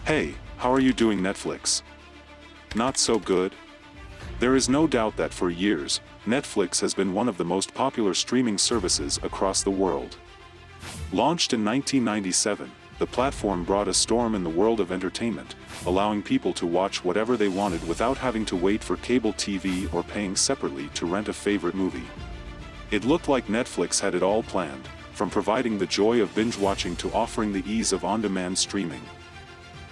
Hey, how are you doing, Netflix? Not so good? There is no doubt that for years, Netflix has been one of the most popular streaming services across the world. Launched in 1997, the platform brought a storm in the world of entertainment, allowing people to watch whatever they wanted without having to wait for cable TV or paying separately to rent a favorite movie. It looked like Netflix had it all planned, from providing the joy of binge-watching to offering the ease of on-demand streaming.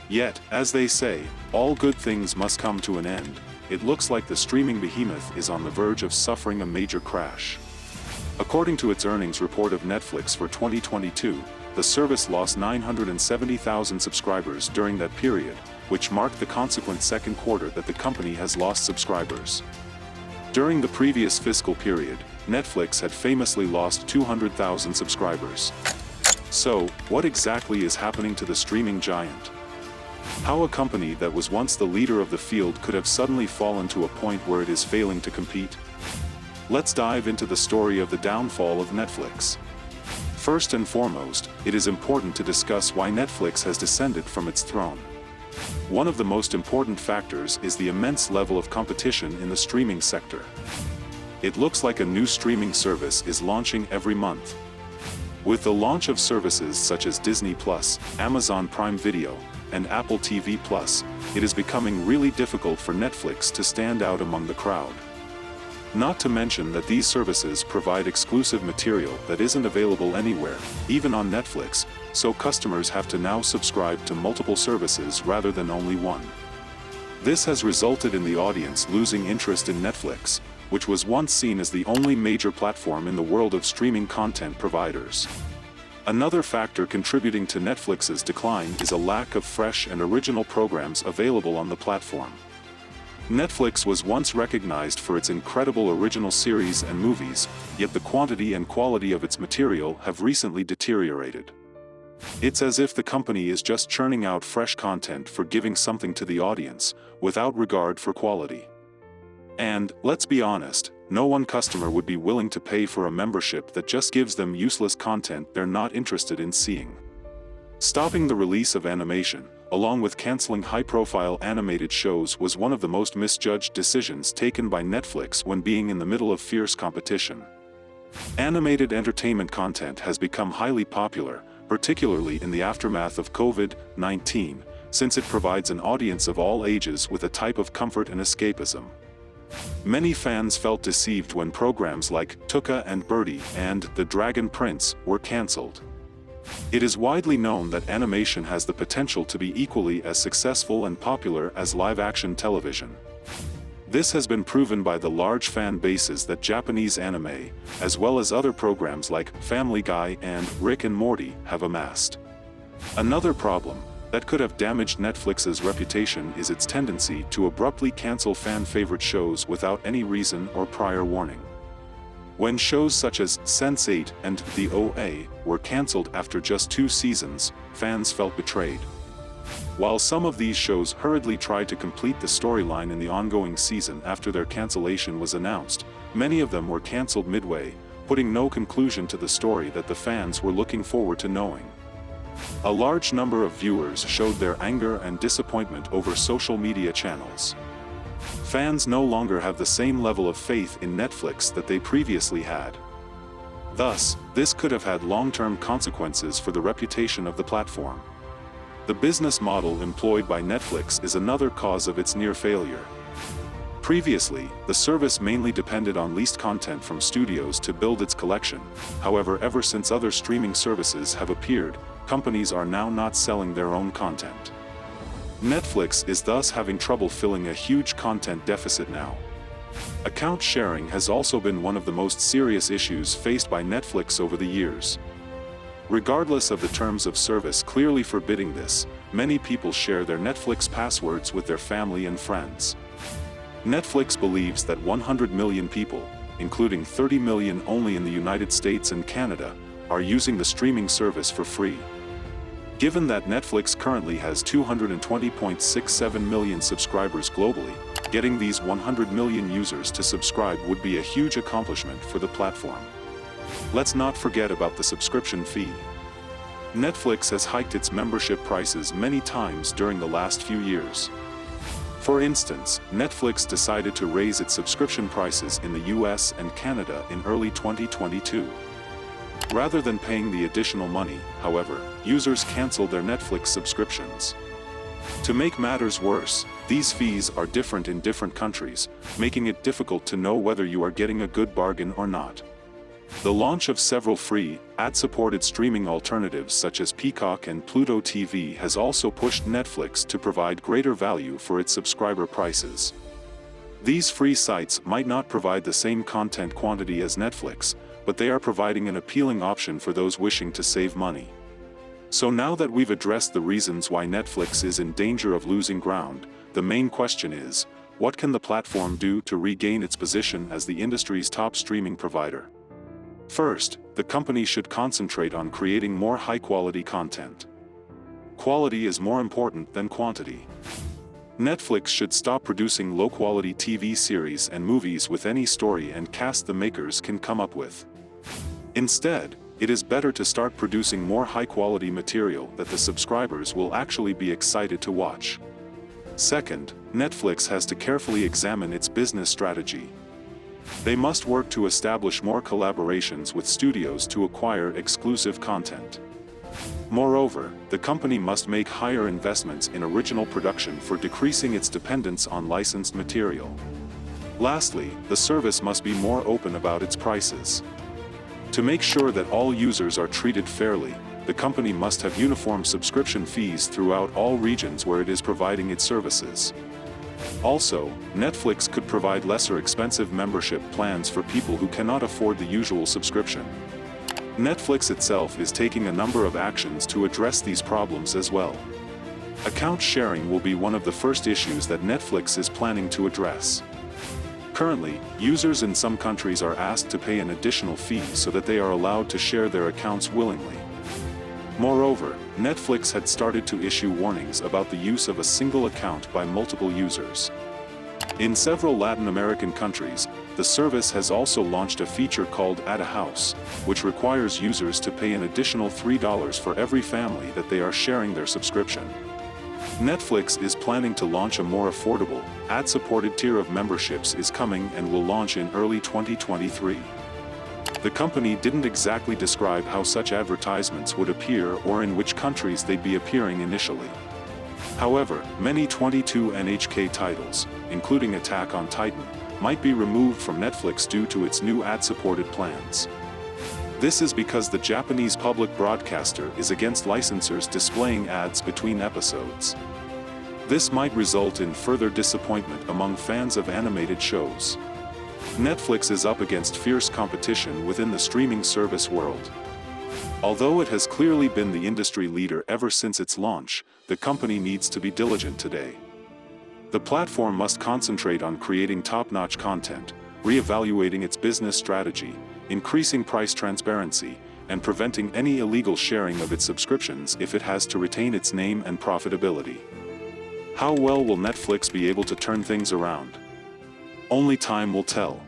Yet, as they say, all good things must come to an end. It looks like the streaming behemoth is on the verge of suffering a major crash. According to its earnings report of Netflix for 2022, the service lost 970,000 subscribers during that period, which marked the consequent second quarter that the company has lost subscribers. During the previous fiscal period, Netflix had famously lost 200,000 subscribers. So, what exactly is happening to the streaming giant? How a company that was once the leader of the field could have suddenly fallen to a point where it is failing to compete? Let's dive into the story of the downfall of Netflix. First and foremost, it is important to discuss why Netflix has descended from its throne. One of the most important factors is the immense level of competition in the streaming sector. It looks like a new streaming service is launching every month. With the launch of services such as Disney+, Amazon Prime Video, and Apple TV+, it is becoming really difficult for Netflix to stand out among the crowd. Not to mention that these services provide exclusive material that isn't available anywhere, even on Netflix, so customers have to now subscribe to multiple services rather than only one. This has resulted in the audience losing interest in Netflix, which was once seen as the only major platform in the world of streaming content providers. Another factor contributing to Netflix's decline is a lack of fresh and original programs available on the platform. Netflix was once recognized for its incredible original series and movies, yet the quantity and quality of its material have recently deteriorated. It's as if the company is just churning out fresh content for giving something to the audience, without regard for quality. And, let's be honest, no one customer would be willing to pay for a membership that just gives them useless content they're not interested in seeing. Stopping the release of animation, along with canceling high-profile animated shows, was one of the most misjudged decisions taken by Netflix when being in the middle of fierce competition. Animated entertainment content has become highly popular, particularly in the aftermath of COVID-19, since it provides an audience of all ages with a type of comfort and escapism. Many fans felt deceived when programs like Tuca and Bertie and The Dragon Prince were cancelled. It is widely known that animation has the potential to be equally as successful and popular as live-action television. This has been proven by the large fan bases that Japanese anime, as well as other programs like Family Guy and Rick and Morty, have amassed. Another problem that could have damaged Netflix's reputation is its tendency to abruptly cancel fan-favorite shows without any reason or prior warning. When shows such as Sense8 and The OA were cancelled after just 2 seasons, fans felt betrayed. While some of these shows hurriedly tried to complete the storyline in the ongoing season after their cancellation was announced, many of them were cancelled midway, putting no conclusion to the story that the fans were looking forward to knowing. A large number of viewers showed their anger and disappointment over social media channels. Fans no longer have the same level of faith in Netflix that they previously had. Thus, this could have had long-term consequences for the reputation of the platform. The business model employed by Netflix is another cause of its near failure. Previously, the service mainly depended on leased content from studios to build its collection. However, ever since other streaming services have appeared, companies are now not selling their own content. Netflix is thus having trouble filling a huge content deficit now. Account sharing has also been one of the most serious issues faced by Netflix over the years. Regardless of the terms of service clearly forbidding this, many people share their Netflix passwords with their family and friends. Netflix believes that 100 million people, including 30 million only in the United States and Canada, are using the streaming service for free. Given that Netflix currently has 220.67 million subscribers globally, getting these 100 million users to subscribe would be a huge accomplishment for the platform. Let's not forget about the subscription fee. Netflix has hiked its membership prices many times during the last few years. For instance, Netflix decided to raise its subscription prices in the US and Canada in early 2022. Rather than paying the additional money, however, users canceled their Netflix subscriptions. To make matters worse, these fees are different in different countries, making it difficult to know whether you are getting a good bargain or not. The launch of several free, ad-supported streaming alternatives such as Peacock and Pluto TV has also pushed Netflix to provide greater value for its subscriber prices. These free sites might not provide the same content quantity as Netflix, but they are providing an appealing option for those wishing to save money. So now that we've addressed the reasons why Netflix is in danger of losing ground, the main question is, what can the platform do to regain its position as the industry's top streaming provider? First, the company should concentrate on creating more high-quality content. Quality is more important than quantity. Netflix should stop producing low-quality TV series and movies with any story and cast the makers can come up with. Instead, it is better to start producing more high-quality material that the subscribers will actually be excited to watch. Second, Netflix has to carefully examine its business strategy. They must work to establish more collaborations with studios to acquire exclusive content. Moreover, the company must make higher investments in original production for decreasing its dependence on licensed material. Lastly, the service must be more open about its prices. To make sure that all users are treated fairly, the company must have uniform subscription fees throughout all regions where it is providing its services. Also, Netflix could provide lesser expensive membership plans for people who cannot afford the usual subscription. Netflix itself is taking a number of actions to address these problems as well. Account sharing will be one of the first issues that Netflix is planning to address. Currently, users in some countries are asked to pay an additional fee so that they are allowed to share their accounts willingly. Moreover, Netflix had started to issue warnings about the use of a single account by multiple users. In several Latin American countries, the service has also launched a feature called Add a House, which requires users to pay an additional $3 for every family that they are sharing their subscription. Netflix is planning to launch a more affordable, ad-supported tier of memberships is coming and will launch in early 2023. The company didn't exactly describe how such advertisements would appear or in which countries they'd be appearing initially. However, many 22 NHK titles, including Attack on Titan, might be removed from Netflix due to its new ad-supported plans. This is because the Japanese public broadcaster is against licensors displaying ads between episodes. This might result in further disappointment among fans of animated shows. Netflix is up against fierce competition within the streaming service world. Although it has clearly been the industry leader ever since its launch, the company needs to be diligent today. The platform must concentrate on creating top-notch content, re-evaluating its business strategy, increasing price transparency, and preventing any illegal sharing of its subscriptions if it has to retain its name and profitability. How well will Netflix be able to turn things around? Only time will tell.